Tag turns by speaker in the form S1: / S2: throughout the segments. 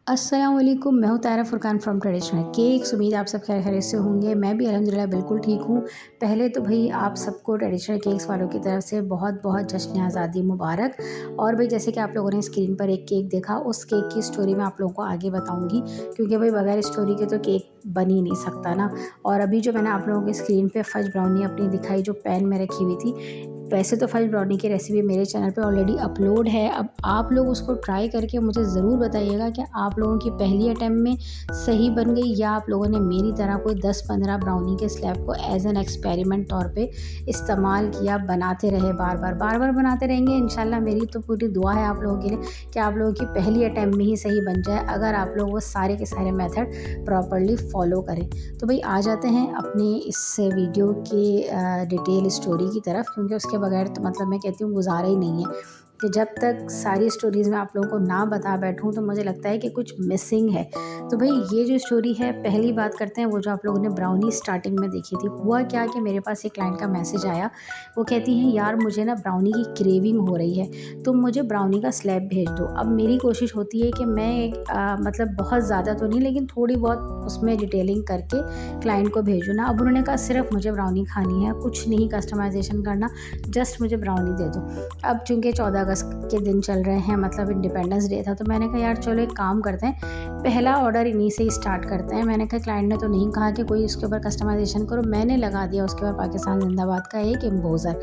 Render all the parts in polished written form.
S1: अस्सलाम वालेकुम, मैं हूँ तायरा फुरकान फ्रॉम ट्रेडिशनल केक्स। उम्मीद आप सब खैरियत से होंगे। मैं भी अल्हम्दुलिल्लाह बिल्कुल ठीक हूँ। पहले तो भई आप सबको ट्रेडिशनल केक्स वालों की तरफ से बहुत बहुत जश्न आज़ादी मुबारक। और भई जैसे कि आप लोगों ने स्क्रीन पर एक केक देखा, उस केक की स्टोरी मैं आप लोगों को आगे बताऊँगी, क्योंकि भई बगैर स्टोरी के तो केक बन ही नहीं सकता ना। और अभी जो मैंने आप लोगों की स्क्रीन पे फज ब्राउनी अपनी दिखाई, जो पैन में रखी हुई थी, वैसे तो फज ब्राउनी की रेसिपी मेरे चैनल पे ऑलरेडी अपलोड है। अब आप लोग उसको ट्राई करके मुझे ज़रूर बताइएगा कि आप लोगों की पहली अटेम्प्ट में सही बन गई, या आप लोगों ने मेरी तरह कोई 10-15 ब्राउनी के स्लैब को एज़ एन एक्सपेरिमेंट तौर पे इस्तेमाल किया, बनाते रहे, बार-बार बनाते रहेंगे। इंशाल्लाह मेरी तो पूरी दुआ है आप लोगों के लिए कि आप लोगों की पहली अटेम्प्ट में ही सही बन जाए, अगर आप लोग वो सारे के सारे मेथड प्रॉपर्ली फ़ॉलो करें। तो भई आ जाते हैं अपने इस वीडियो के डिटेल स्टोरी की तरफ, क्योंकि उसके बगैर तो मतलब मैं कहती हूँ गुज़ारा ही नहीं है। कि जब तक सारी स्टोरीज़ मैं आप लोगों को ना बता बैठूँ तो मुझे लगता है कि कुछ मिसिंग है। तो भई ये जो स्टोरी है, पहली बात करते हैं वो जो आप लोगों ने ब्राउनी स्टार्टिंग में देखी थी। हुआ क्या कि मेरे पास एक क्लाइंट का मैसेज आया। वो कहती हैं, यार मुझे ना ब्राउनी की क्रेविंग हो रही है, तुम मुझे ब्राउनी का स्लैब भेज दो। अब मेरी कोशिश होती है कि मैं एक मतलब बहुत ज़्यादा तो नहीं, लेकिन थोड़ी बहुत उसमें डिटेलिंग करके क्लाइंट को भेजूँ ना। अब उन्होंने कहा सिर्फ मुझे ब्राउनी खानी है, कुछ नहीं कस्टमाइज़ेशन करना, जस्ट मुझे ब्राउनी दे दो। अब चूँकि 14 अगस्त के दिन चल रहे हैं, मतलब इंडिपेंडेंस डे था, तो मैंने कहा यार चलो एक काम करते हैं, पहला ऑर्डर इन्हीं से ही स्टार्ट करते हैं। मैंने कहा क्लाइंट ने तो नहीं कहा कि कोई इसके ऊपर कस्टमाइज़ेशन करो, मैंने लगा दिया उसके ऊपर पाकिस्तान जिंदाबाद का एक एम्बोज़र।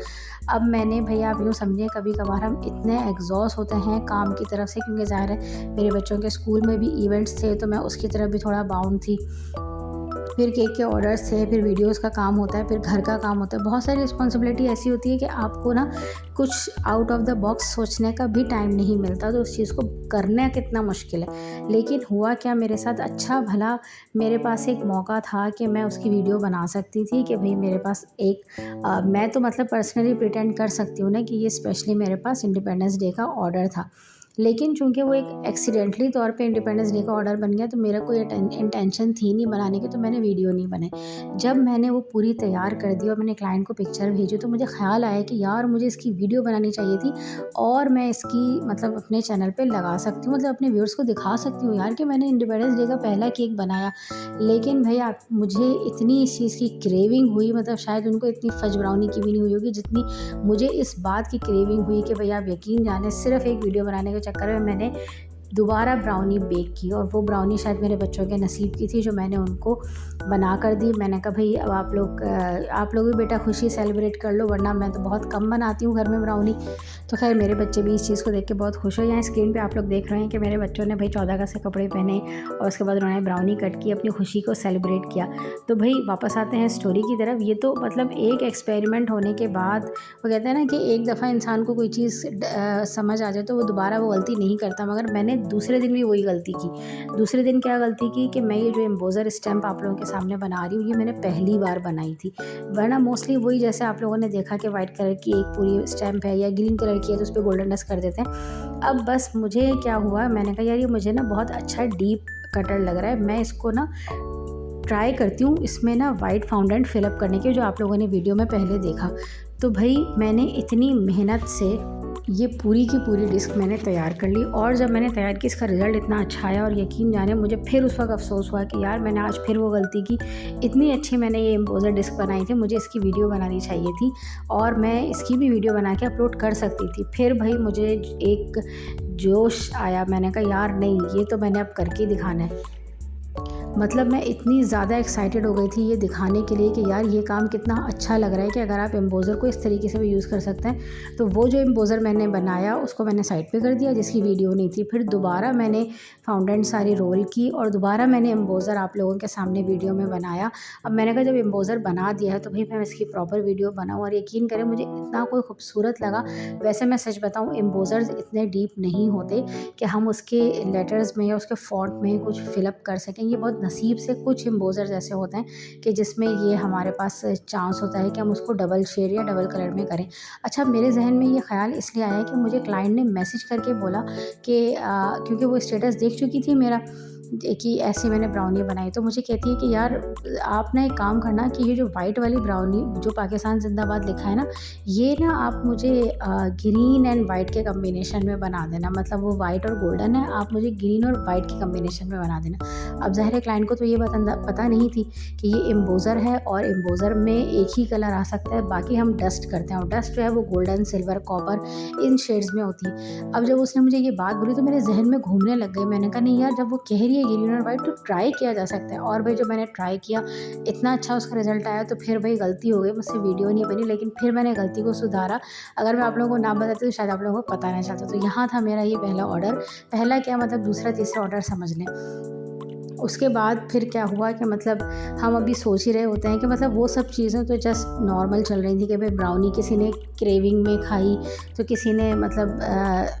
S1: अब मैंने भैया आप यूँ समझिए, कभी कभार हम इतने एग्जॉस्ट होते हैं काम की तरफ से, क्योंकि ज़ाहिर है मेरे बच्चों के स्कूल में भी इवेंट्स थे, तो मैं उसकी तरफ भी थोड़ा बाउंड थी। फिर केक के ऑर्डर्स थे, फिर वीडियोस का काम होता है, फिर घर का काम होता है, बहुत सारी रिस्पॉन्सिबिलिटी ऐसी होती है कि आपको ना कुछ आउट ऑफ द बॉक्स सोचने का भी टाइम नहीं मिलता, तो उस चीज़ को करना कितना मुश्किल है। लेकिन हुआ क्या मेरे साथ, अच्छा भला मेरे पास एक मौका था कि मैं उसकी वीडियो बना सकती थी कि भाई मेरे पास एक मैं तो मतलब पर्सनली प्रिटेंड कर सकती हूँ ना कि ये स्पेशली मेरे पास इंडिपेंडेंस डे का ऑर्डर था। लेकिन चूँकि वो एक एक्सीडेंटली तौर पे इंडिपेंडेंस डे का ऑर्डर बन गया, तो मेरा कोई इंटेंशन थी नहीं बनाने की, तो मैंने वीडियो नहीं बनाई। जब मैंने वो पूरी तैयार कर दी और मैंने क्लाइंट को पिक्चर भेजी, तो मुझे ख़्याल आया कि यार मुझे इसकी वीडियो बनानी चाहिए थी, और मैं इसकी मतलब अपने चैनल पे लगा सकती हूँ, मतलब अपने व्यूअर्स को दिखा सकती हूँ यार कि मैंने इंडिपेंडेंस डे का पहला केक बनाया। लेकिन भाई आप, मुझे इतनी इस चीज़ की क्रेविंग हुई, मतलब शायद उनको इतनी फज ब्राउनी की भी नहीं हुई होगी जितनी मुझे इस बात की क्रेविंग हुई कि भई आप यकीन जाने सिर्फ़ एक वीडियो बनाने के चक्कर में मैंने दोबारा ब्राउनी बेक की, और वो ब्राउनी शायद मेरे बच्चों के नसीब की थी, जो मैंने उनको बना कर दी। मैंने कहा भई अब आप लोग भी बेटा खुशी सेलिब्रेट कर लो, वरना मैं तो बहुत कम बनाती हूँ घर में ब्राउनी। तो खैर मेरे बच्चे भी इस चीज़ को देख के बहुत खुश हुए। यहाँ स्क्रीन पे आप लोग देख रहे हैं कि मेरे बच्चों ने भाई 14 अगस्त के कपड़े पहने, और उसके बाद उन्होंने ब्राउनी कट की, अपनी खुशी को सेलिब्रेट किया। तो भाई वापस आते हैं स्टोरी की तरफ। ये तो मतलब एक एक्सपेरिमेंट होने के बाद, वो कहते हैं ना कि एक दफ़ा इंसान को कोई चीज़ समझ आ जाए तो वो दोबारा वो गलती नहीं करता, मगर मैंने दूसरे दिन भी वही गलती की। दूसरे दिन क्या गलती की कि मैं ये जो एम्बोज़र स्टैम्प आप लोगों के सामने बना रही हूँ, ये मैंने पहली बार बनाई थी। वरना मोस्टली वही जैसे आप लोगों ने देखा कि वाइट कलर की एक पूरी स्टैम्प है या ग्रीन कलर की है, तो उस पे गोल्डन डस्ट कर देते हैं। अब बस मुझे क्या हुआ, मैंने कहा यार ये मुझे ना बहुत अच्छा डीप कटर लग रहा है, मैं इसको ना ट्राई करती हूँ इसमें ना वाइट फाउंडेंट फिलअप करने की, जो आप लोगों ने वीडियो में पहले देखा। तो भाई मैंने इतनी मेहनत से ये पूरी की पूरी डिस्क मैंने तैयार कर ली, और जब मैंने तैयार की इसका रिज़ल्ट इतना अच्छा आया, और यकीन जाने मुझे फिर उस वक्त अफसोस हुआ कि यार मैंने आज फिर वो गलती की। इतनी अच्छी मैंने ये एम्बोज़र डिस्क बनाई थी, मुझे इसकी वीडियो बनानी चाहिए थी, और मैं इसकी भी वीडियो बना के अपलोड कर सकती थी। फिर भाई मुझे एक जोश आया, मैंने कहा यार नहीं, ये तो मैंने अब करके ही दिखाना है। मतलब मैं इतनी ज़्यादा एक्साइटेड हो गई थी ये दिखाने के लिए कि यार ये काम कितना अच्छा लग रहा है कि अगर आप एम्बोज़र को इस तरीके से भी यूज़ कर सकते हैं। तो वो जो एम्बोज़र मैंने बनाया उसको मैंने साइड पे कर दिया, जिसकी वीडियो नहीं थी। फिर दोबारा मैंने फाउंडेंट सारी रोल की, और दोबारा मैंने एम्बोज़र आप लोगों के सामने वीडियो में बनाया। अब मैंने कहा जब एम्बोज़र बना दिया है तो भाई मैं इसकी प्रॉपर वीडियो बनाऊँ, और यकीन करें मुझे इतना कोई खूबसूरत लगा। वैसे मैं सच बताऊँ, एम्बोज़र्स इतने डीप नहीं होते कि हम उसके लेटर्स में या उसके फ़ॉन्ट में कुछ फ़िलअप कर सकें। ये बहुत नसीब से कुछ एम्बोज़र्स ऐसे होते हैं कि जिसमें ये हमारे पास चांस होता है कि हम उसको डबल शेड या डबल कलर में करें। अच्छा, मेरे जहन में ये ख़्याल इसलिए आया कि मुझे क्लाइंट ने मैसेज करके बोला कि क्योंकि वो स्टेटस देख चुकी थी मेरा, कि ऐसी मैंने ब्राउनी बनाई। तो मुझे कहती है कि यार आप ना एक काम करना कि ये जो वाइट वाली ब्राउनी जो पाकिस्तान ज़िंदाबाद लिखा है ना, ये ना आप मुझे ग्रीन एंड वाइट के कॉम्बिनेशन में बना देना, मतलब वो वाइट और गोल्डन है, आप मुझे ग्रीन और वाइट के कॉम्बिनेशन में बना देना। अब ज़ाहिर है क्लाइंट को तो ये पता नहीं थी कि ये एम्बोज़र है और एम्बोज़र में एक ही कलर आ सकता है, बाकी हम डस्ट करते हैं और डस्ट जो है वो गोल्डन, सिल्वर, कॉपर इन शेड्स में होती है। अब जब उसने मुझे ये बात बोली तो मेरे ज़हन में घूमने लग गई। मैंने कहा नहीं यार, जब वो कह रही है ग्रीन और वाइट तो ट्राई किया जा सकता है। और भाई जब मैंने ट्राई किया, इतना अच्छा उसका रिज़ल्ट आया, तो फिर भाई गलती हो गई, मुझसे वीडियो नहीं बनी, लेकिन फिर मैंने गलती को सुधारा। अगर मैं आप लोगों को ना बताती तो शायद आप लोगों को पता नहीं चलता। तो यहाँ था मेरा ये पहला ऑर्डर, पहला क्या मतलब दूसरा तीसरा ऑर्डर समझ लें। उसके बाद फिर क्या हुआ कि मतलब हम अभी सोच ही रहे होते हैं कि मतलब वो सब चीज़ें तो जस्ट नॉर्मल चल रही थी कि भाई ब्राउनी किसी ने क्रेविंग में खाई, तो किसी ने मतलब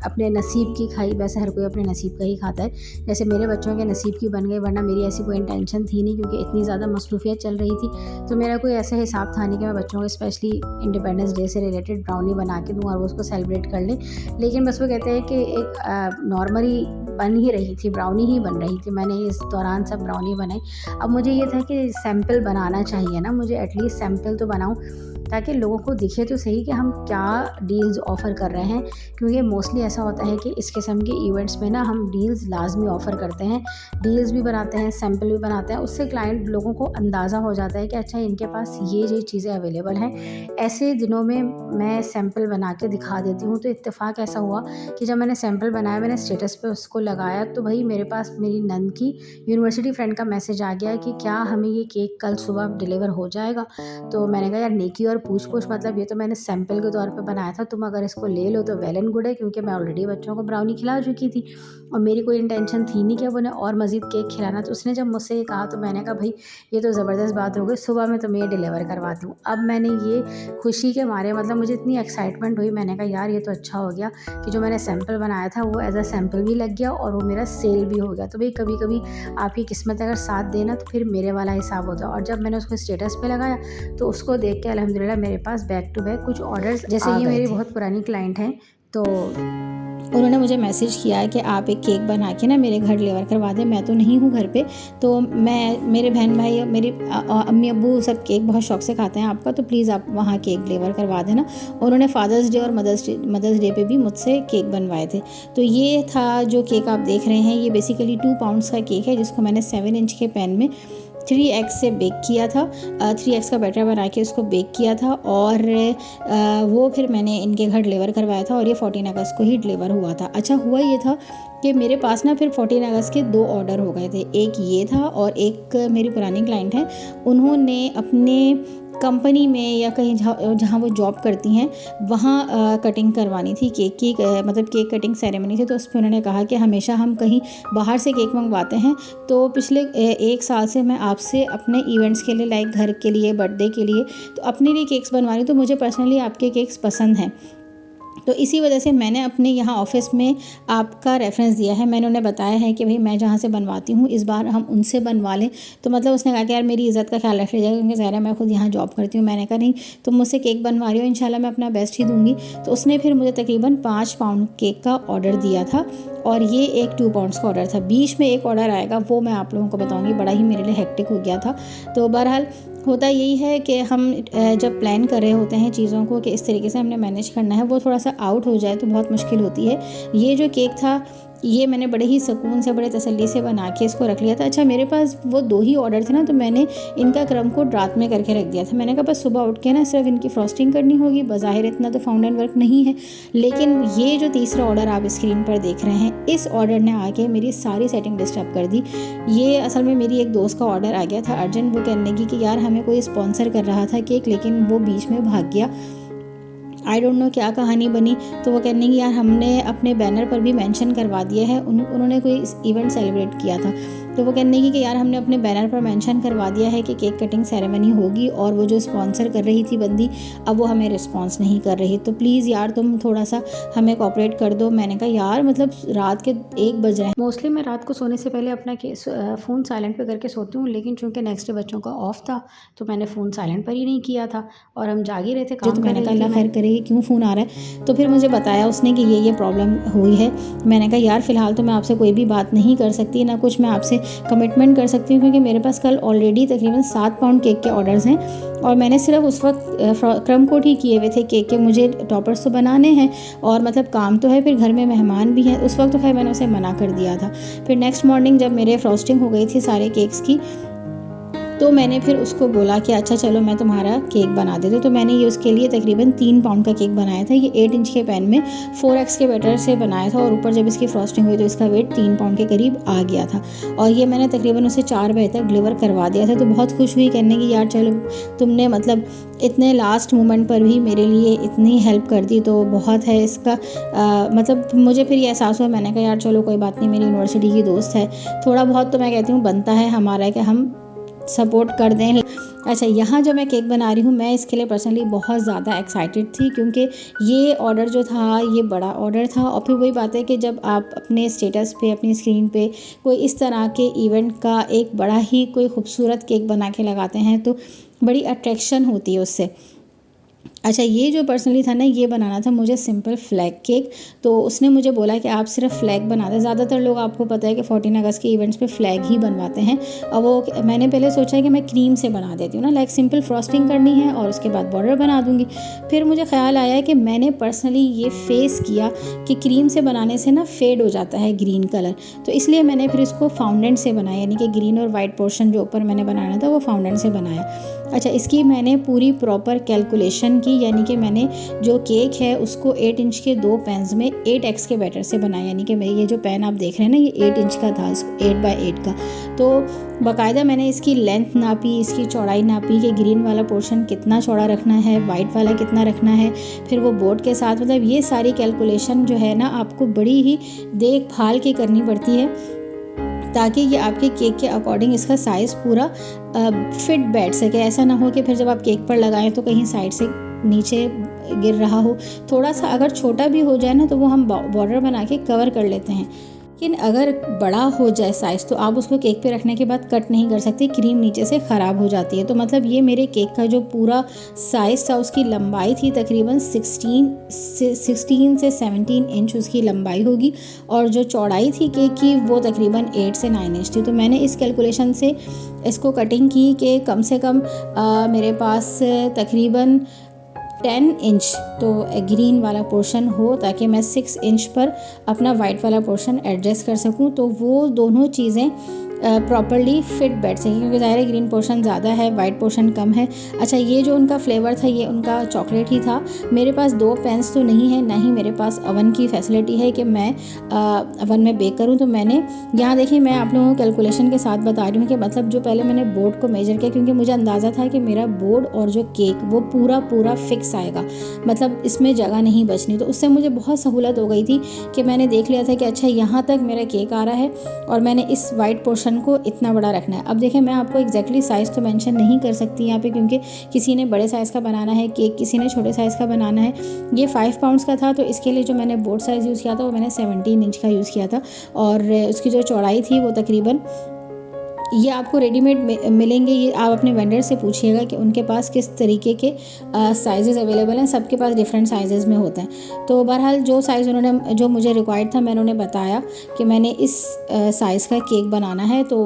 S1: अपने नसीब की खाई। वैसे हर कोई अपने नसीब का ही खाता है, जैसे मेरे बच्चों के नसीब की बन गई, वरना मेरी ऐसी कोई इंटेंशन थी नहीं, क्योंकि इतनी ज़्यादा मसरूफियत चल रही थी। तो मेरा कोई ऐसा हिसाब था नहीं कि मैं बच्चों को स्पेशली इंडिपेंडेंस डे से रिलेटेड ब्राउनी बना के दूँ और वो उसको सेलिब्रेट कर लें। लेकिन बस वो कहते हैं कि एक नॉर्मली बन ही रही थी, ब्राउनी ही बन रही थी, मैंने इस दौरान सब ब्राउनी बनाई। अब मुझे ये था कि सैंपल बनाना चाहिए ना, मुझे एटलीस्ट सैंपल तो बनाऊँ ताकि लोगों को दिखे तो सही कि हम क्या डील्स ऑफ़र कर रहे हैं, क्योंकि मोस्टली ऐसा होता है कि इस किस्म के इवेंट्स में ना हम डील्स लाजमी ऑफ़र करते हैं, डील्स भी बनाते हैं, सैंपल भी बनाते हैं। उससे क्लाइंट लोगों को अंदाज़ा हो जाता है कि अच्छा इनके पास ये चीज़ें अवेलेबल हैं। ऐसे दिनों में मैं सैंपल बना के दिखा देती हूँ। तो इत्तेफ़ाक ऐसा हुआ कि जब मैंने सैंपल बनाया, मैंने स्टेटस पे उसको लगाया, तो भाई मेरे पास मेरी नंद की यूनिवर्सिटी फ्रेंड का मैसेज आ गया कि क्या हमें ये केक कल सुबह डिलीवर हो जाएगा। तो मैंने कहा यार नेकी और पूछ-पूछ, मतलब ये तो मैंने सैंपल के तौर पे बनाया था, तुम अगर इसको ले लो तो वेल एंड गुड है, क्योंकि मैं ऑलरेडी बच्चों को ब्राउनी खिला चुकी थी और मेरी कोई इंटेंशन थी नहीं कि अब उन्हें और मज़ीद केक खिलाना। तो उसने जब मुझसे ये कहा तो मैंने कहा भाई ये तो ज़बरदस्त बात हो गई, सुबह मैं तुम्हें ये डिलीवर करवाती हूँ। अब मैंने ये खुशी के मारे, मतलब मुझे इतनी एक्साइटमेंट हुई, मैंने कहा यार ये तो अच्छा हो गया कि जो मैंने सैंपल बनाया था वो एज़ अ सैंपल भी लग गया और वो मेरा सेल भी हो गया। तो भाई कभी-कभी आपकी किस्मत अगर साथ देना तो फिर मेरे वाला हिसाब होता है। और जब मैंने उसको स्टेटस पे लगाया तो उसको देख के अल्हम्दुलिल्लाह मेरे पास बैक टू बैक कुछ ऑर्डर्स जैसे ये मेरी बहुत पुरानी क्लाइंट हैं, तो उन्होंने मुझे मैसेज किया है कि आप एक केक बना के ना मेरे घर डिलीवर करवा दें। मैं तो नहीं हूँ घर पे, तो मेरे बहन भाई, मेरी अम्मी अब्बू सब केक बहुत शौक से खाते हैं आपका, तो प्लीज़ आप वहाँ केक डिलीवर करवा देना। उन्होंने फादर्स डे और मदर्स डे पे भी मुझसे केक बनवाए थे। तो ये था जो केक आप देख रहे हैं, ये बेसिकली 2 पाउंड्स का केक है, जिसको मैंने 7 इंच के पैन में 3x से बेक किया था। 3x का बैटर बना के उसको बेक किया था और वो फिर मैंने इनके घर डिलीवर करवाया था और ये 14 अगस्त को ही डिलीवर हुआ था। अच्छा हुआ ये था कि मेरे पास ना फिर 14 अगस्त के 2 ऑर्डर हो गए थे, एक ये था और एक मेरी पुरानी क्लाइंट है, उन्होंने अपने कंपनी में या कहीं जहाँ वो जॉब करती हैं वहाँ कटिंग करवानी थी केक की, मतलब केक कटिंग सेरेमनी थी। तो उस पर उन्होंने कहा कि हमेशा हम कहीं बाहर से केक मंगवाते हैं, तो पिछले 1 साल से मैं आपसे अपने इवेंट्स के लिए, लाइक घर के लिए, बर्थडे के लिए, तो अपने लिए केक्स बनवा रही हूँ, तो मुझे पर्सनली आपके केक्स पसंद हैं। तो इसी वजह से मैंने अपने यहाँ ऑफ़िस में आपका रेफ़रेंस दिया है। मैंने उन्हें बताया है कि भाई मैं जहाँ से बनवाती हूँ इस बार हम उनसे बनवा लें। तो मतलब उसने कहा कि यार मेरी इज़्ज़त का ख्याल रख लीजिएगा, क्योंकि ज़ाहिर है मैं खुद यहाँ जॉब करती हूँ। मैंने कहा नहीं, तुम मुझसे केक बनवा रही हो, इंशाल्लाह मैं अपना बेस्ट ही दूँगी। तो उसने फिर मुझे तकरीबन 5 पाउंड केक का ऑर्डर दिया था और ये एक 2 पाउंड्स का ऑर्डर था। बीच में एक ऑर्डर आएगा, वो मैं आप लोगों को बताऊँगी, बड़ा ही मेरे लिए हेक्टिक हो गया था। तो बहरहाल होता यही है कि हम जब प्लान कर रहे होते हैं चीज़ों को कि इस तरीके से हमने मैनेज करना है, वो थोड़ा सा आउट हो जाए तो बहुत मुश्किल होती है। ये जो केक था ये मैंने बड़े ही सुकून से, बड़े तसल्ली से बना के इसको रख लिया था। अच्छा मेरे पास वो 2 ही ऑर्डर थे ना, तो मैंने इनका क्रम कोड रात में करके रख दिया था। मैंने कहा बस सुबह उठ के ना सिर्फ इनकी फ्रॉस्टिंग करनी होगी, बज़ाहिर इतना तो फाउंटेन वर्क नहीं है। लेकिन ये जो तीसरा ऑर्डर आप स्क्रीन पर देख रहे हैं, इस ऑर्डर ने आके मेरी सारी सेटिंग डिस्टर्ब कर दी। ये असल में मेरी एक दोस्त का ऑर्डर आ गया था अर्जेंट, वो कहने की कि यार हमें कोई स्पॉन्सर कर रहा था केक, लेकिन वो बीच में भाग गया। आई डोंट नो क्या कहानी बनी। तो वो कहने की यार हमने अपने बैनर पर भी मेंशन करवा दिया है, उन्होंने कोई इवेंट सेलिब्रेट किया था। तो वो कहने लगी कि यार हमने अपने बैनर पर मेंशन करवा दिया है कि केक कटिंग सेरेमनी होगी, और वो जो स्पॉन्सर कर रही थी बंदी, अब वो हमें रिस्पॉन्स नहीं कर रही, तो प्लीज़ यार तुम थोड़ा सा हमें कोऑपरेट कर दो। मैंने कहा यार मतलब रात के 1 बज रहे हैं। मोस्टली मैं रात को सोने से पहले अपना फ़ोन साइलेंट पे करके सोती हूँ, लेकिन चूँकि नेक्स्ट डे बच्चों का ऑफ था तो मैंने फ़ोन साइलेंट पर ही नहीं किया था और हम जाग ही रहे थे, काम कर रहे थे। अल्लाह खैर करे क्यों फ़ोन आ रहा है, तो फिर मुझे बताया उसने कि ये प्रॉब्लम हुई है। मैंने कहा यार फ़िलहाल तो मैं आपसे कोई भी बात नहीं कर सकती, ना कुछ मैं आपसे कमिटमेंट कर सकती हूँ, क्योंकि मेरे पास कल ऑलरेडी तकरीबन 7 पाउंड केक के ऑर्डर्स हैं और मैंने सिर्फ उस वक्त क्रम कोड ही किए हुए थे केक के। मुझे टॉपर्स तो बनाने हैं और मतलब काम तो है, फिर घर में मेहमान भी हैं। उस वक्त तो खैर मैंने उसे मना कर दिया था। फिर नेक्स्ट मॉर्निंग जब मेरे फ्रॉस्टिंग हो गई थी सारे केक्स की, तो मैंने फिर उसको बोला कि अच्छा चलो मैं तुम्हारा केक बना देती हूँ। तो मैंने ये उसके लिए तकरीबन 3 पाउंड का केक बनाया था। ये 8 इंच के पैन में 4x के बैटर से बनाया था और ऊपर जब इसकी फ्रॉस्टिंग हुई तो इसका वेट 3 पाउंड के करीब आ गया था। और ये मैंने तकरीबन उसे 4 बजे तक डिलीवर करवा दिया था। तो बहुत खुश हुई, कहने की यार चलो तुमने मतलब इतने लास्ट मोमेंट पर भी मेरे लिए इतनी हेल्प कर दी, तो बहुत है इसका मतलब मुझे फिर ये एहसास हुआ। मैंने कहा यार चलो कोई बात नहीं, मेरी यूनिवर्सिटी की दोस्त है, थोड़ा बहुत तो मैं कहती हूँ बनता है हमारा कि हम सपोर्ट कर दें। अच्छा, यहाँ जो मैं केक बना रही हूँ, मैं इसके लिए पर्सनली बहुत ज़्यादा एक्साइटेड थी, क्योंकि ये ऑर्डर जो था ये बड़ा ऑर्डर था। और फिर वही बात है कि जब आप अपने स्टेटस पे, अपनी स्क्रीन पे कोई इस तरह के इवेंट का एक बड़ा ही कोई खूबसूरत केक बना के लगाते हैं तो बड़ी अट्रैक्शन होती है उससे। अच्छा, ये जो पर्सनली था ना, ये बनाना था मुझे सिंपल फ्लैग केक। तो उसने मुझे बोला कि आप सिर्फ फ्लैग बना दें। ज़्यादातर लोग, आपको पता है कि 14 अगस्त के इवेंट्स पे फ्लैग ही बनवाते हैं। और वो मैंने पहले सोचा कि मैं क्रीम से बना देती हूँ ना, लाइक सिंपल फ्रॉस्टिंग करनी है और उसके बाद बॉर्डर बना दूँगी। फिर मुझे ख्याल आया कि मैंने पर्सनली ये फेस किया कि क्रीम से बनाने से ना फेड हो जाता है ग्रीन कलर, तो इसलिए मैंने फिर इसको फाउंडेंट से बनाया, यानी कि ग्रीन और वाइट पोर्शन जो ऊपर मैंने बनाना था वो फाउंडेंट से बनाया। अच्छा, इसकी मैंने पूरी प्रॉपर कैलकुलेशन की, यानी कि मैंने जो केक है उसको 8 इंच के 2 पैन्स में 8x के बैटर से बनाया। यानी कि मैं ये जो पैन आप देख रहे हैं ना, ये 8 इंच का था, 8x8 का। तो बाकायदा मैंने इसकी लेंथ नापी, इसकी चौड़ाई नापी कि ग्रीन वाला पोर्शन कितना चौड़ा रखना है, वाइट वाला कितना रखना है। फिर वो बोर्ड के साथ, मतलब ये सारी कैलकुलेशन जो है ना, आपको बड़ी ही देखभाल की करनी पड़ती है ताकि ये आपके केक के अकॉर्डिंग इसका साइज़ पूरा फिट बैठ सके। ऐसा ना हो कि फिर जब आप केक पर लगाएं तो कहीं साइड से नीचे गिर रहा हो। थोड़ा सा अगर छोटा भी हो जाए ना तो वो हम बॉर्डर बना के कवर कर लेते हैं, लेकिन अगर बड़ा हो जाए साइज़ तो आप उसको केक पे रखने के बाद कट नहीं कर सकते, क्रीम नीचे से ख़राब हो जाती है। तो मतलब ये मेरे केक का जो पूरा साइज़ था, उसकी लंबाई थी तकरीबन 16 से 17 इंच उसकी लंबाई होगी, और जो चौड़ाई थी केक की वो तकरीबन 8 से 9 इंच थी। तो मैंने इस कैलकुलेशन से इसको कटिंग की कि कम से कम मेरे पास तकरीबन 10 इंच तो ग्रीन वाला पोर्शन हो, ताकि मैं 6 इंच पर अपना वाइट वाला पोर्शन एडजस्ट कर सकूं। तो वो दोनों चीज़ें प्रॉपरली फिट बैठ सकें, क्योंकि ज़ाहिर है ग्रीन पोर्शन ज़्यादा है, वाइट पोर्शन कम है। अच्छा, ये जो उनका फ्लेवर था ये उनका चॉकलेट ही था। मेरे पास 2 पैन्स तो नहीं है, ना ही मेरे पास अवन की फैसिलिटी है कि मैं अवन में बेक करूँ। तो मैंने यहाँ देखिए, मैं आप लोगों को कैलकुलेशन के साथ बता रही हूँ कि मतलब जो पहले मैंने बोर्ड को मेजर किया, क्योंकि मुझे अंदाज़ा था कि मेरा बोर्ड और जो केक वो पूरा फिक्स आएगा, मतलब इसमें जगह नहीं बचनी। तो उससे मुझे बहुत सहूलत हो गई थी कि मैंने देख लिया था कि अच्छा यहाँ तक मेरा केक आ रहा है और मैंने इस वाइट पोर्शन को इतना बड़ा रखना है। अब देखें, मैं आपको एग्जैक्टली साइज़ तो मेंशन नहीं कर सकती यहाँ पे, क्योंकि किसी ने बड़े साइज़ का बनाना है केक, किसी ने छोटे साइज़ का बनाना है। ये 5 पाउंड्स का था, तो इसके लिए जो मैंने बोर्ड साइज़ यूज़ किया था वो मैंने 17 इंच का यूज़ किया था, और उसकी जो चौड़ाई थी वो तकरीबन, ये आपको रेडीमेड मिलेंगे, ये आप अपने वेंडर से पूछिएगा कि उनके पास किस तरीके के साइज़ेस अवेलेबल हैं। सबके पास डिफरेंट साइज़ेस में होते हैं। तो बहरहाल जो साइज़ उन्होंने, जो मुझे रिक्वायर्ड था, मैंने उन्हें बताया कि मैंने इस साइज़ का केक बनाना है। तो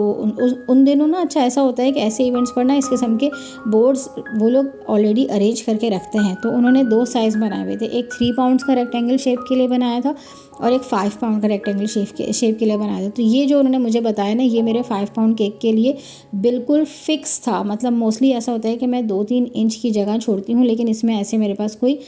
S1: उन दिनों ना, अच्छा ऐसा होता है कि ऐसे इवेंट्स पर ना इस किस्म के बोर्ड्स वो लोग ऑलरेडी अरेंज करके रखते हैं। तो उन्होंने 2 साइज़ बनाए हुए थे, एक 3 पाउंड्स का रेक्टेंगल शेप के लिए बनाया था और एक 5 पाउंड का रेक्टेंगल शेप के लिए बनाया था। तो ये जो उन्होंने मुझे बताया ना, ये मेरे 5 पाउंड केक के लिए बिल्कुल फिक्स था। मतलब मोस्टली ऐसा होता है कि मैं 2-3 इंच की जगह छोड़ती हूँ, लेकिन इसमें ऐसे मेरे पास कोई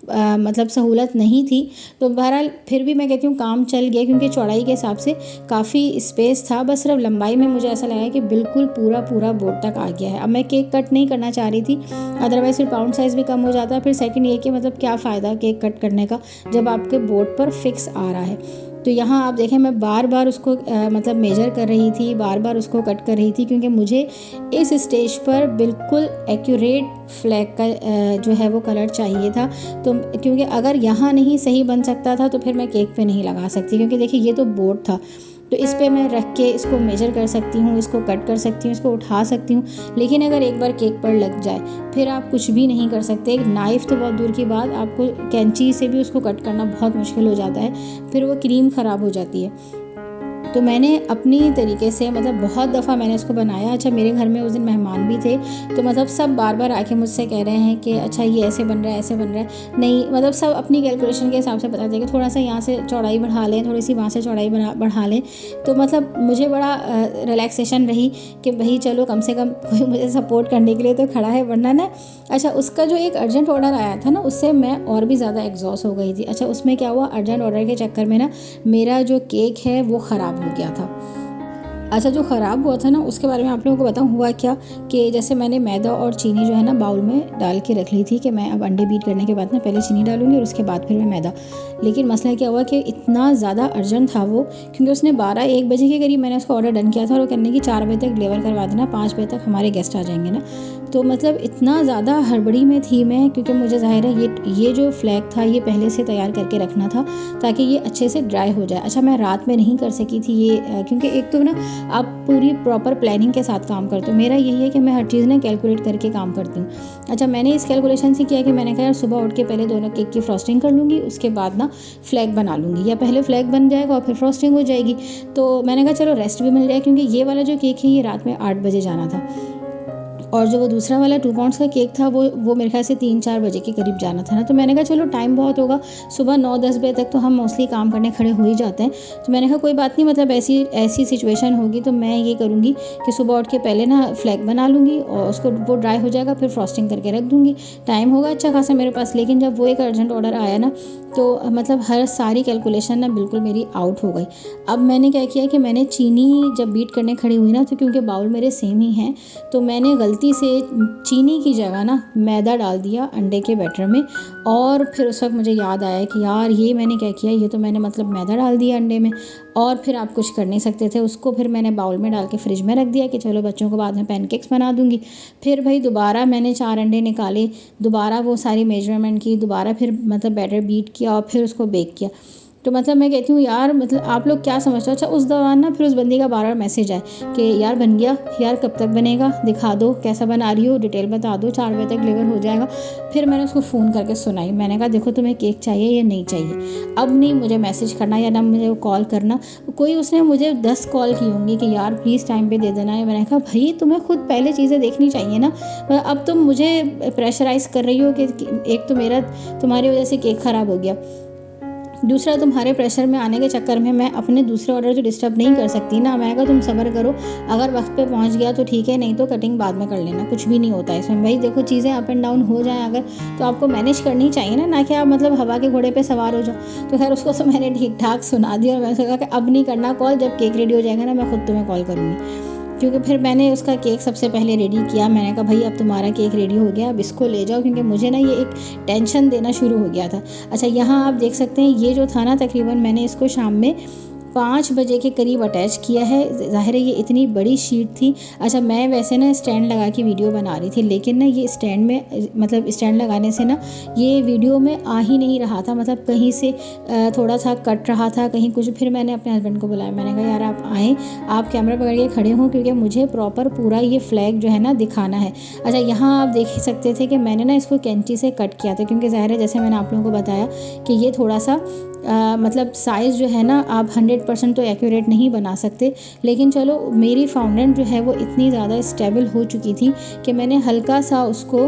S1: मतलब सहूलत नहीं थी। तो बहरहाल फिर भी मैं कहती हूँ काम चल गया, क्योंकि चौड़ाई के हिसाब से काफ़ी स्पेस था। बस सिर्फ लंबाई में मुझे ऐसा लगा कि बिल्कुल पूरा बोर्ड तक आ गया है। अब मैं केक कट नहीं करना चाह रही थी, अदरवाइज़ फिर पाउंड साइज़ भी कम हो जाता। फिर सेकंड ये कि मतलब क्या फ़ायदा केक कट करने का जब आपके बोर्ड पर फिक्स आ रहा है। तो यहाँ आप देखें मैं बार बार उसको मतलब मेजर कर रही थी, बार बार उसको कट कर रही थी, क्योंकि मुझे इस स्टेज पर बिल्कुल एक्यूरेट फ्लैग का जो है वो कलर चाहिए था। तो क्योंकि अगर यहाँ नहीं सही बन सकता था तो फिर मैं केक पे नहीं लगा सकती, क्योंकि देखिए ये तो बोर्ड था, तो इस पे मैं रख के इसको मेजर कर सकती हूँ, इसको कट कर सकती हूँ, इसको उठा सकती हूँ, लेकिन अगर एक बार केक पर लग जाए फिर आप कुछ भी नहीं कर सकते। एक नाइफ़ तो बहुत दूर की बात, आपको कैंची से भी उसको कट करना बहुत मुश्किल हो जाता है, फिर वो क्रीम ख़राब हो जाती है। तो मैंने अपनी तरीके से मतलब बहुत दफ़ा मैंने इसको बनाया। अच्छा मेरे घर में उस दिन मेहमान भी थे, तो मतलब सब बार बार आके मुझसे कह रहे हैं कि अच्छा ये ऐसे बन रहा है, ऐसे बन रहा है। नहीं मतलब सब अपनी कैलकुलेशन के हिसाब से बताते हैं कि थोड़ा सा यहाँ से चौड़ाई बढ़ा लें, थोड़ी सी वहाँ से चौड़ाई बढ़ा लें। तो मतलब मुझे बड़ा रिलैक्सेशन रही कि भाई चलो कम से कम कोई मुझे सपोर्ट करने के लिए तो खड़ा है, वरना ना अच्छा उसका जो एक अर्जेंट ऑर्डर आया था ना, उससे मैं और भी ज़्यादा एग्जॉस्ट हो गई थी। अच्छा उसमें क्या हुआ, अर्जेंट ऑर्डर के चक्कर में ना मेरा जो केक है वो ख़राब हो गया था। अच्छा जो ख़राब हुआ था ना उसके बारे में आप लोगों को बताऊँ हुआ क्या, कि जैसे मैंने मैदा और चीनी जो है ना बाउल में डाल के रख ली थी कि मैं अब अंडे बीट करने के बाद ना पहले चीनी डालूंगी और उसके बाद फिर मैं मैदा। लेकिन मसला क्या हुआ कि इतना ज़्यादा अर्जेंट था वो, क्योंकि उसने 12-1 बजे के करीब मैंने उसका ऑर्डर डन किया था और वो कहने की 4 बजे तक डिलीवर करवा देना, 5 बजे तक हमारे गेस्ट आ जाएंगे ना। तो मतलब इतना ज़्यादा हड़बड़ी में थी मैं, क्योंकि मुझे ज़ाहिर है ये जो फ्लैग था ये पहले से तैयार करके रखना था ताकि ये अच्छे से ड्राई हो जाए। अच्छा मैं रात में नहीं कर सकी थी ये, क्योंकि एक तो ना आप पूरी प्रॉपर प्लानिंग के साथ काम करते हो, मेरा यही है कि मैं हर चीज़ ना कैलकुलेट करके काम करती हूँ। अच्छा मैंने इस कैलकुलेशन से किया कि मैंने कहा यार सुबह उठ के पहले दोनों केक की फ्रॉस्टिंग कर लूँगी, उसके बाद ना फ्लैग बना लूँगी, या पहले फ्लैग बन जाएगा और फिर फ्रॉस्टिंग हो जाएगी। तो मैंने कहा चलो रेस्ट भी मिल जाए, क्योंकि ये वाला जो केक है ये रात में 8 बजे जाना था, और जो वो दूसरा वाला 2 पाउंड्स का केक था वो मेरे ख्याल से 3-4 बजे के करीब जाना था ना। तो मैंने कहा चलो टाइम बहुत होगा, सुबह 9-10 बजे तक तो हम मोस्टली काम करने खड़े हो ही जाते हैं। तो मैंने कहा कोई बात नहीं, मतलब ऐसी सिचुएशन होगी तो मैं ये करूँगी कि सुबह उठ के पहले ना फ्लैग बना लूँगी और उसको वो ड्राई हो जाएगा, फिर फ्रॉस्टिंग करके रख दूँगी, टाइम होगा अच्छा खासा मेरे पास। लेकिन जब वो एक अर्जेंट ऑर्डर आया ना तो मतलब हर सारी कैलकुलेशन ना बिल्कुल मेरी आउट हो गई। अब मैंने क्या किया कि मैंने चीनी जब बीट करने खड़ी हुई ना, तो क्योंकि बाउल मेरे सेम ही हैं, तो मैंने गलती से चीनी की जगह ना मैदा डाल दिया अंडे के बैटर में। और फिर उस वक्त मुझे याद आया कि यार ये मैंने क्या किया, ये तो मैंने मतलब मैदा डाल दिया अंडे में, और फिर आप कुछ कर नहीं सकते थे। उसको फिर मैंने बाउल में डाल के फ्रिज में रख दिया कि चलो बच्चों को बाद में पैनकेक्स बना दूंगी। फिर भाई दोबारा मैंने 4 अंडे निकाले, दोबारा वो सारी मेजरमेंट की, दोबारा फिर मतलब बैटर बीट किया और फिर उसको बेक किया। तो मतलब मैं कहती हूँ यार मतलब आप लोग क्या समझते हो। अच्छा उस दौरान ना फिर उस बंदी का बार बार मैसेज आए कि यार बन गया, यार कब तक बनेगा, दिखा दो कैसा बना रही हो, डिटेल बता दो, 4 बजे तक डिलीवर हो जाएगा। फिर मैंने उसको फ़ोन करके सुनाई, मैंने कहा देखो तुम्हें केक चाहिए या नहीं चाहिए, अब नहीं मुझे मैसेज करना या ना मुझे कॉल करना। कोई उसने मुझे 10 कॉल की होंगी कि यार प्लीज़ टाइम पे दे देना है। मैंने कहा भाई तुम्हें खुद पहले चीज़ें देखनी चाहिए ना, अब तुम मुझे प्रेशराइज़ कर रही हो कि एक तो मेरा तुम्हारी वजह से केक ख़राब हो गया, दूसरा तुम्हारे प्रेशर में आने के चक्कर में मैं अपने दूसरे ऑर्डर को डिस्टर्ब नहीं कर सकती ना। मैं कहा तुम सब्र करो, अगर वक्त पे पहुंच गया तो ठीक है, नहीं तो कटिंग बाद में कर लेना, कुछ भी नहीं होता है इसमें। भाई देखो चीज़ें अप एंड डाउन हो जाएं अगर, तो आपको मैनेज करनी चाहिए ना कि आप मतलब हवा के घोड़े पे सवार हो जाओ। तो खैर उसको तो मैंने ठीक ठाक सुना दिया और मैंने कहा कि अब नहीं करना कॉल, जब केक रेडी हो जाएगा ना मैं खुद तुम्हें कॉल करूँगी। क्योंकि फिर मैंने उसका केक सबसे पहले रेडी किया। मैंने कहा भाई अब तुम्हारा केक रेडी हो गया, अब इसको ले जाओ, क्योंकि मुझे ना ये एक टेंशन देना शुरू हो गया था। अच्छा यहाँ आप देख सकते हैं ये जो था ना तकरीबन मैंने इसको शाम में 5 बजे के करीब अटैच किया है। ज़ाहिर है ये इतनी बड़ी शीट थी। अच्छा मैं वैसे ना स्टैंड लगा के वीडियो बना रही थी, लेकिन ना ये स्टैंड में मतलब स्टैंड लगाने से ना ये वीडियो में आ ही नहीं रहा था, मतलब कहीं से थोड़ा सा कट रहा था कहीं कुछ। फिर मैंने अपने हस्बैंड को बुलाया, मैंने कहा यार आप आएँ, आप कैमरा पकड़ के खड़े हों, क्योंकि मुझे प्रॉपर पूरा ये फ्लैग जो है ना दिखाना है। अच्छा यहाँ आप देख सकते थे कि मैंने ना इसको कैंची से कट किया था, क्योंकि ज़ाहिर है जैसे मैंने आप लोगों को बताया कि ये थोड़ा सा मतलब साइज़ जो है ना आप 100% तो एक्यूरेट नहीं बना सकते। लेकिन चलो मेरी फाउंडेंट जो है वो इतनी ज़्यादा स्टेबल हो चुकी थी कि मैंने हल्का सा उसको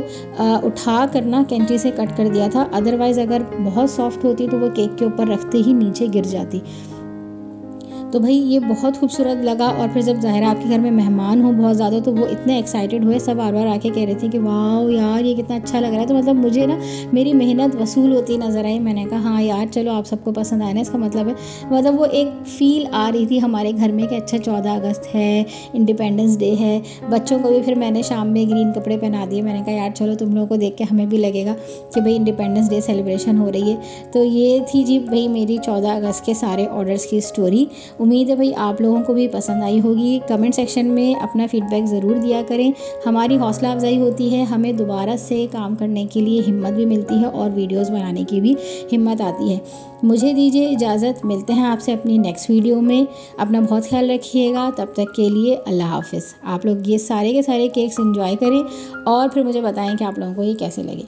S1: उठा कर ना कैंची से कट कर दिया था। अदरवाइज़ अगर बहुत सॉफ्ट होती तो वो केक के ऊपर रखते ही नीचे गिर जाती। तो भाई ये बहुत खूबसूरत लगा। और फिर जब ज़ाहिरा आपके घर में मेहमान हो बहुत ज़्यादा तो वो इतने एक्साइटेड हुए, सब बार बार आके कह रहे थे कि वाह यार ये कितना अच्छा लग रहा है। तो मतलब मुझे ना मेरी मेहनत वसूल होती नज़र आई। मैंने कहा हाँ यार चलो आप सबको पसंद आया ना, इसका मतलब है मतलब वो एक फ़ील आ रही थी हमारे घर में कि अच्छा 14 अगस्त है, इंडिपेंडेंस डे है। बच्चों को भी फिर मैंने शाम में ग्रीन कपड़े पहना दिए। मैंने कहा यार चलो तुम लोगों को देख के हमें भी लगेगा कि भाई इंडिपेंडेंस डे सेलिब्रेशन हो रही है। तो ये थी जी भाई मेरी 14 अगस्त के सारे ऑर्डर्स की स्टोरी। उम्मीद है भाई आप लोगों को भी पसंद आई होगी। कमेंट सेक्शन में अपना फीडबैक ज़रूर दिया करें, हमारी हौसला अफजाई होती है, हमें दोबारा से काम करने के लिए हिम्मत भी मिलती है और वीडियोस बनाने की भी हिम्मत आती है। मुझे दीजिए इजाज़त, मिलते हैं आपसे अपनी नेक्स्ट वीडियो में। अपना बहुत ख्याल रखिएगा, तब तक के लिए अल्लाह हाफ़िज़। आप लोग ये सारे के सारे केक्स एंजॉय करें और फिर मुझे बताएं कि आप लोगों को ये कैसे लगे।